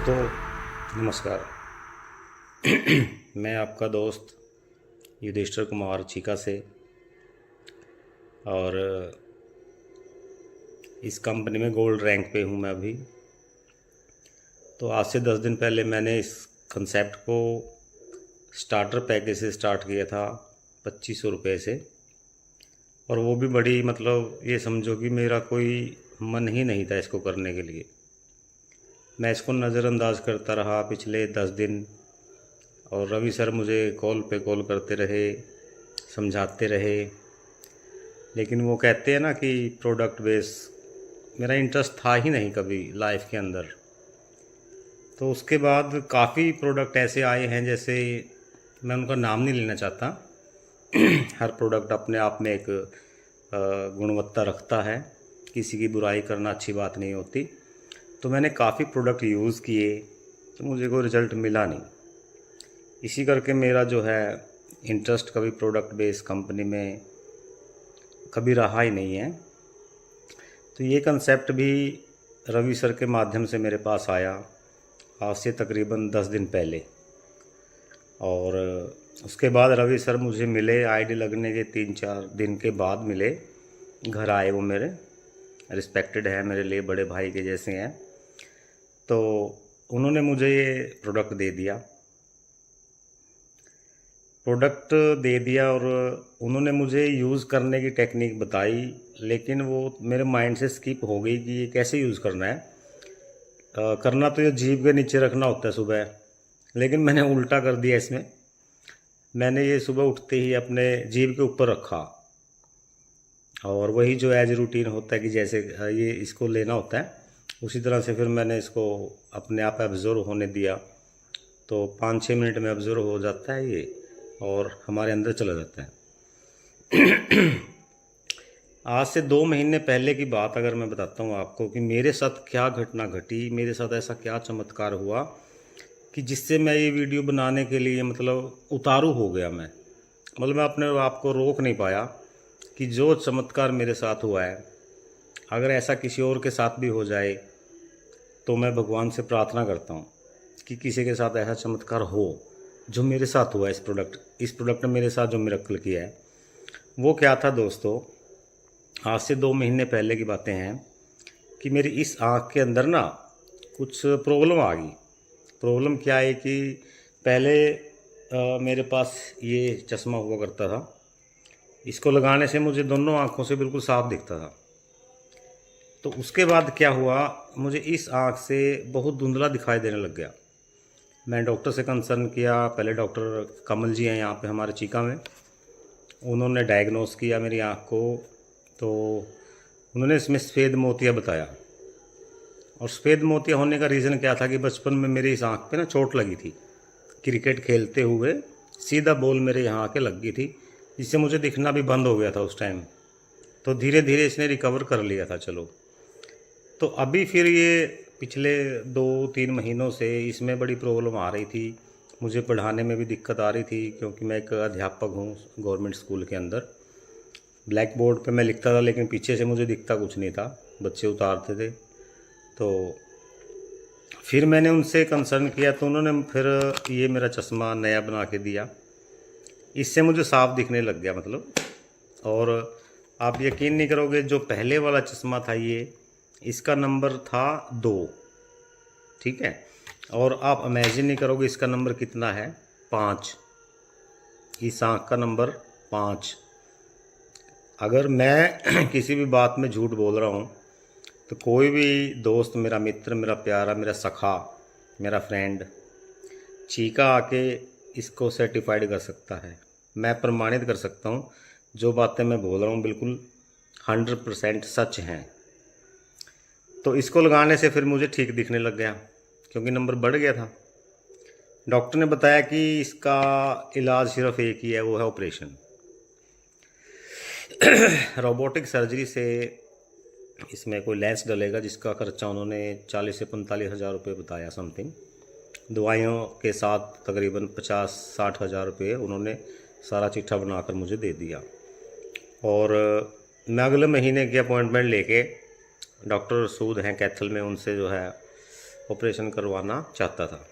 दोस्तों नमस्कार। मैं आपका दोस्त युधिष्ठिर कुमार चीका से, और इस कंपनी में गोल्ड रैंक पे हूँ मैं अभी। तो आज से 10 दिन पहले मैंने इस कंसेप्ट को स्टार्टर पैकेज से स्टार्ट किया था 2500 रुपये से, और वो भी बड़ी ये समझो कि मेरा कोई मन ही नहीं था इसको करने के लिए। मैं इसको नज़रअंदाज करता रहा पिछले 10 दिन, और रवि सर मुझे कॉल पे कॉल करते रहे, समझाते रहे, लेकिन वो कहते हैं ना कि प्रोडक्ट बेस मेरा इंटरेस्ट था ही नहीं कभी लाइफ के अंदर। तो उसके बाद काफ़ी प्रोडक्ट ऐसे आए हैं, जैसे मैं उनका नाम नहीं लेना चाहता। हर प्रोडक्ट अपने आप में एक गुणवत्ता रखता है, किसी की बुराई करना अच्छी बात नहीं होती। तो मैंने काफ़ी प्रोडक्ट यूज़ किए तो मुझे कोई रिज़ल्ट मिला नहीं। इसी करके मेरा जो है इंटरेस्ट कभी प्रोडक्ट बेस्ड कंपनी में कभी रहा ही नहीं है। तो ये कंसेप्ट भी रवि सर के माध्यम से मेरे पास आया आज से तकरीबन 10 दिन पहले, और उसके बाद रवि सर मुझे मिले। आईडी लगने के 3-4 दिन के बाद मिले, घर आए। वो मेरे रिस्पेक्टेड है, मेरे लिए बड़े भाई के जैसे हैं। तो उन्होंने मुझे ये प्रोडक्ट दे दिया और उन्होंने मुझे यूज़ करने की टेक्निक बताई, लेकिन वो मेरे माइंड से स्किप हो गई कि ये कैसे यूज़ करना है। करना तो ये जीभ के नीचे रखना होता है सुबह, लेकिन मैंने उल्टा कर दिया इसमें। मैंने ये सुबह उठते ही अपने जीभ के ऊपर रखा, और वही जो एज रूटीन होता है कि जैसे ये इसको लेना होता है, उसी तरह से फिर मैंने इसको अपने आप एब्जॉर्व होने दिया। तो 5-6 मिनट में एब्जॉर्व हो जाता है ये, और हमारे अंदर चला जाता है। आज से 2 महीने पहले की बात अगर मैं बताता हूँ आपको कि मेरे साथ क्या घटना घटी, मेरे साथ ऐसा क्या चमत्कार हुआ कि जिससे मैं ये वीडियो बनाने के लिए उतारू हो गया। मैं अपने आप को रोक नहीं पाया कि जो चमत्कार मेरे साथ हुआ है, अगर ऐसा किसी और के साथ भी हो जाए तो मैं भगवान से प्रार्थना करता हूँ कि किसी के साथ ऐसा चमत्कार हो जो मेरे साथ हुआ है। इस प्रोडक्ट ने मेरे साथ जो मिरेकल किया है वो क्या था दोस्तों। आज से 2 महीने पहले की बातें हैं कि मेरी इस आँख के अंदर ना कुछ प्रॉब्लम आ गई। प्रॉब्लम क्या है कि पहले मेरे पास ये चश्मा हुआ करता था, इसको लगाने से मुझे दोनों आँखों से बिल्कुल साफ दिखता था। तो उसके बाद क्या हुआ, मुझे इस आँख से बहुत धुंधला दिखाई देने लग गया। मैं डॉक्टर से कंसर्न किया। पहले डॉक्टर कमल जी हैं यहाँ पे हमारे चीका में, उन्होंने डायग्नोस किया मेरी आँख को। तो उन्होंने इसमें सफ़ेद मोतिया बताया, और सफ़ेद मोतिया होने का रीज़न क्या था कि बचपन में मेरी इस आँख पे ना चोट लगी थी। क्रिकेट खेलते हुए सीधा बॉल मेरे यहाँ आके लग गई थी, जिससे मुझे दिखना भी बंद हो गया था उस टाइम। तो धीरे धीरे इसने रिकवर कर लिया था। चलो, तो अभी फिर ये पिछले 2-3 महीनों से इसमें बड़ी प्रॉब्लम आ रही थी। मुझे पढ़ाने में भी दिक्कत आ रही थी, क्योंकि मैं एक अध्यापक हूँ गवर्नमेंट स्कूल के अंदर। ब्लैक बोर्ड पे मैं लिखता था, लेकिन पीछे से मुझे दिखता कुछ नहीं था, बच्चे उतारते थे। तो फिर मैंने उनसे कंसर्न किया, तो उन्होंने फिर ये मेरा चश्मा नया बना के दिया। इससे मुझे साफ दिखने लग गया और आप यकीन नहीं करोगे, जो पहले वाला चश्मा था ये, इसका नंबर था 2, ठीक है। और आप इमेजिन नहीं करोगे इसका नंबर कितना है, 5। इस आँख का नंबर 5। अगर मैं किसी भी बात में झूठ बोल रहा हूँ तो कोई भी दोस्त, मेरा मित्र, मेरा प्यारा, मेरा सखा, मेरा फ्रेंड चीका आके इसको सर्टिफाइड कर सकता है। मैं प्रमाणित कर सकता हूँ जो बातें मैं बोल रहा हूँ बिल्कुल 100% सच हैं। तो इसको लगाने से फिर मुझे ठीक दिखने लग गया, क्योंकि नंबर बढ़ गया था। डॉक्टर ने बताया कि इसका इलाज सिर्फ एक ही है, वो है ऑपरेशन। रोबोटिक सर्जरी से इसमें कोई लेंस डलेगा, जिसका खर्चा उन्होंने 40 से 45 हज़ार रुपये बताया समथिंग। दवाइयों के साथ तकरीबन 50-60 हज़ार रुपये उन्होंने सारा चिट्ठा बनाकर मुझे दे दिया। और मैं अगले महीने की अपॉइंटमेंट लेके डॉक्टर सूद हैं कैथल में, उनसे जो है ऑपरेशन करवाना चाहता था।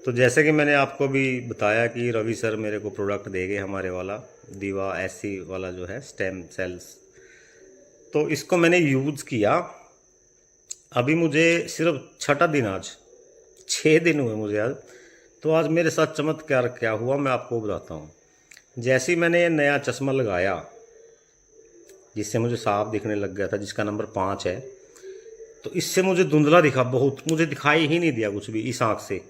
तो जैसे कि मैंने आपको भी बताया कि रवि सर मेरे को प्रोडक्ट देंगे हमारे वाला दीवा एससी वाला जो है स्टेम सेल्स। तो इसको मैंने यूज़ किया। अभी मुझे सिर्फ छठा दिन, आज 6 दिन हुए मुझे आज। तो आज मेरे साथ चमत्कार क्या हुआ मैं आपको बताता हूँ। जैसे ही मैंने ये नया चश्मा लगाया जिससे मुझे साफ दिखने लग गया था, जिसका नंबर 5 है, तो इससे मुझे धुंधला दिखा बहुत, मुझे दिखाई ही नहीं दिया कुछ भी इस आँख से।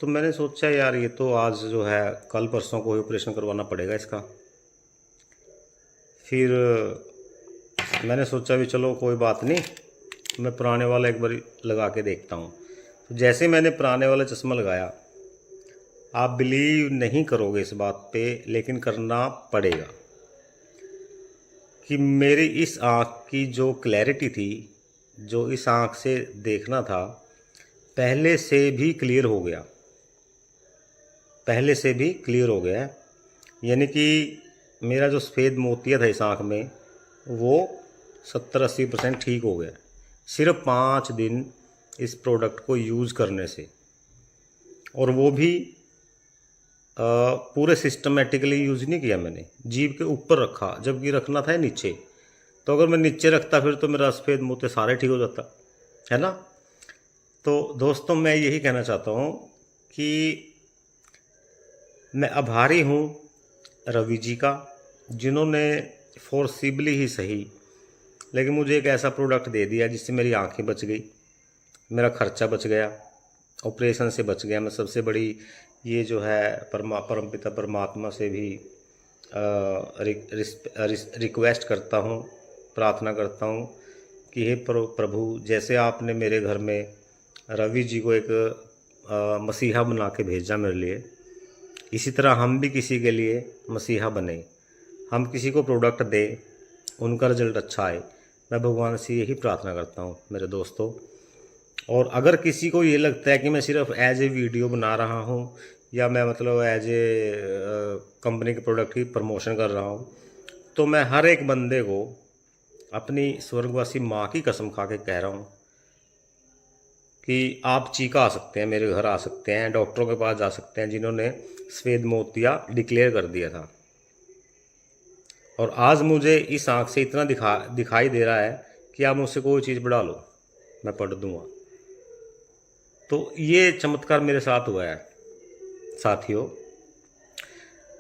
तो मैंने सोचा यार ये तो आज जो है कल परसों को ही ऑपरेशन करवाना पड़ेगा इसका। फिर मैंने सोचा भी चलो कोई बात नहीं, मैं पुराने वाला एक बार लगा के देखता हूँ। तो जैसे मैंने पुराने वाला चश्मा लगाया, आप बिलीव नहीं करोगे इस बात पे, लेकिन करना पड़ेगा, कि मेरी इस आँख की जो क्लैरिटी थी, जो इस आँख से देखना था, पहले से भी क्लियर हो गया, पहले से भी क्लियर हो गया है। यानी कि मेरा जो सफ़ेद मोतिया था इस आँख में वो 70-80% ठीक हो गया सिर्फ 5 दिन इस प्रोडक्ट को यूज़ करने से। और वो भी पूरे सिस्टमेटिकली यूज़ नहीं किया मैंने, जीभ के ऊपर रखा, जबकि रखना था नीचे। तो अगर मैं नीचे रखता फिर तो मेरा सफ़ेद मोतिया सारे ठीक हो जाता है ना। तो दोस्तों मैं यही कहना चाहता हूँ कि मैं आभारी हूँ रवि जी का, जिन्होंने फोर्सिबली ही सही लेकिन मुझे एक ऐसा प्रोडक्ट दे दिया जिससे मेरी आंखें बच गई, मेरा खर्चा बच गया, ऑपरेशन से बच गया। मैं सबसे बड़ी ये जो है परमपिता परमात्मा से भी रिक्वेस्ट करता हूँ, प्रार्थना करता हूँ कि हे प्रभु, जैसे आपने मेरे घर में रवि जी को एक मसीहा बना के भेजा मेरे लिए, इसी तरह हम भी किसी के लिए मसीहा बने, हम किसी को प्रोडक्ट दें, उनका रिजल्ट अच्छा आए। मैं भगवान से यही प्रार्थना करता हूँ मेरे दोस्तों। और अगर किसी को ये लगता है कि मैं सिर्फ एज ए वीडियो बना रहा हूँ या मैं मतलब एज ए कंपनी के प्रोडक्ट की प्रमोशन कर रहा हूँ, तो मैं हर एक बंदे को अपनी स्वर्गवासी माँ की कसम खा के कह रहा हूँ कि आप चीका आ सकते हैं, मेरे घर आ सकते हैं, डॉक्टरों के पास जा सकते हैं जिन्होंने सफ़ेद मोतिया डिक्लेयर कर दिया था। और आज मुझे इस आँख से इतना दिखाई दे रहा है कि आप मुझसे कोई चीज़ बढ़ा लो मैं पढ़ दूँगा। तो ये चमत्कार मेरे साथ हुआ है साथियों।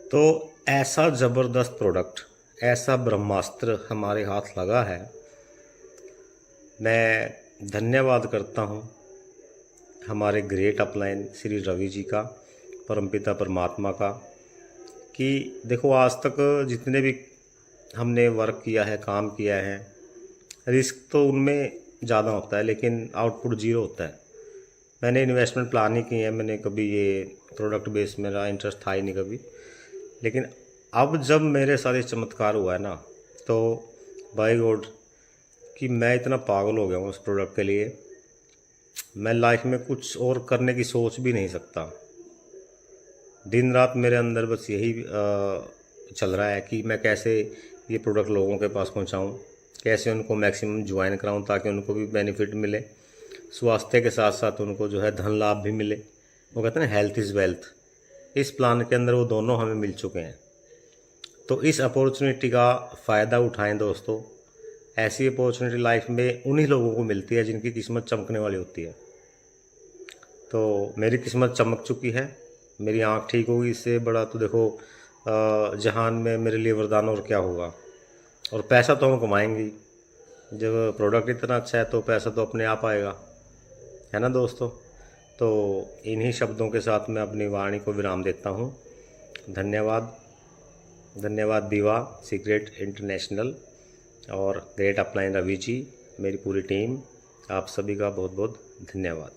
तो ऐसा ज़बरदस्त प्रोडक्ट, ऐसा ब्रह्मास्त्र हमारे हाथ लगा है। मैं धन्यवाद करता हूँ हमारे ग्रेट अपलाइन श्री रवि जी का, परमपिता परमात्मा का, कि देखो आज तक जितने भी हमने वर्क किया है, काम किया है, रिस्क तो उनमें ज़्यादा होता है लेकिन आउटपुट ज़ीरो होता है। मैंने इन्वेस्टमेंट प्लान नहीं की है, मैंने कभी ये प्रोडक्ट बेस मेरा इंटरेस्ट था ही नहीं कभी। लेकिन अब जब मेरे साथ ये चमत्कार हुआ है ना, तो बाय गॉड कि मैं इतना पागल हो गया हूँ उस प्रोडक्ट के लिए, मैं लाइफ में कुछ और करने की सोच भी नहीं सकता। दिन रात मेरे अंदर बस यही चल रहा है कि मैं कैसे ये प्रोडक्ट लोगों के पास पहुंचाऊं, कैसे उनको मैक्सिमम ज्वाइन कराऊं ताकि उनको भी बेनिफिट मिले, स्वास्थ्य के साथ साथ उनको जो है धन लाभ भी मिले। वो कहते हैं ना हेल्थ इज़ वेल्थ, इस प्लान के अंदर वो दोनों हमें मिल चुके हैं। तो इस अपॉर्चुनिटी का फ़ायदा उठाएं दोस्तों। ऐसी अपॉर्चुनिटी लाइफ में उन्हीं लोगों को मिलती है जिनकी किस्मत चमकने वाली होती है। तो मेरी किस्मत चमक चुकी है, मेरी आँख ठीक होगी, इससे बड़ा तो देखो जहान में मेरे लिए वरदान और क्या होगा। और पैसा तो हम कमाएंगे ही, जब प्रोडक्ट इतना अच्छा है तो पैसा तो अपने आप आएगा, है ना दोस्तों। तो इन्हीं शब्दों के साथ मैं अपनी वाणी को विराम देता हूँ। धन्यवाद, धन्यवाद दीवा सीक्रेट इंटरनेशनल और ग्रेट अपलाइन रवि जी, मेरी पूरी टीम, आप सभी का बहुत बहुत धन्यवाद।